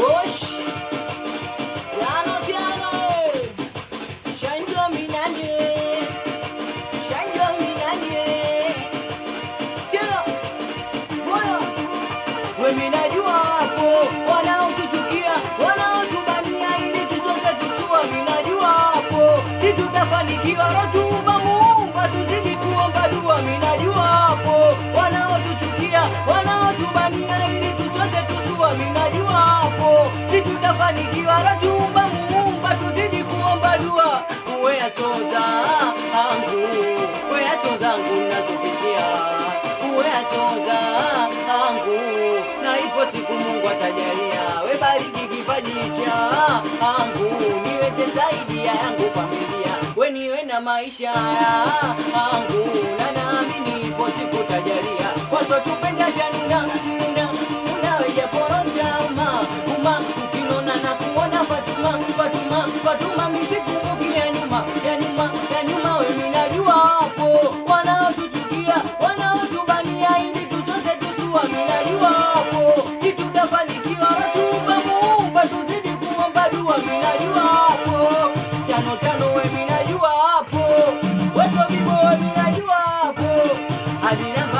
Osh, piano, shanjo minanye, tena, bora, we minajua hapo, wanaokuchukia, wanaotubania ili tusote tusua, minajua hapo, si tutafanikiwa, rotuba Muumba, tuzidi kuomba dua, minajua hapo, wanaotuchukia, wanaotubania ili tusote tusua, minajua hapo, si tutafanikiwa, rotuba Muumba, tuzidi kuomba dua. Uwea soza angu, uwea soza angu nazopitia, uwea soza angu, na ipo siku Mungu atajalia, we bariki kipaji cha angu, niweze zaidi ya yangu familia, we niwe na maisha angu, na naamini ipo siku tajalia, waso tupenda januna, weja poroja ukinona na kuona Fatuma misikumbuki ya nyuma, we minajua hapo, wanaotuchukia, wanaotubania ili tusote tusua, minajua hapo, si tutafanikiwa, rotuba Muumba, tuzidi kuomba dua, minajua hapo, tano we minajua hapo, weso bibo we minajua hapo, adinamba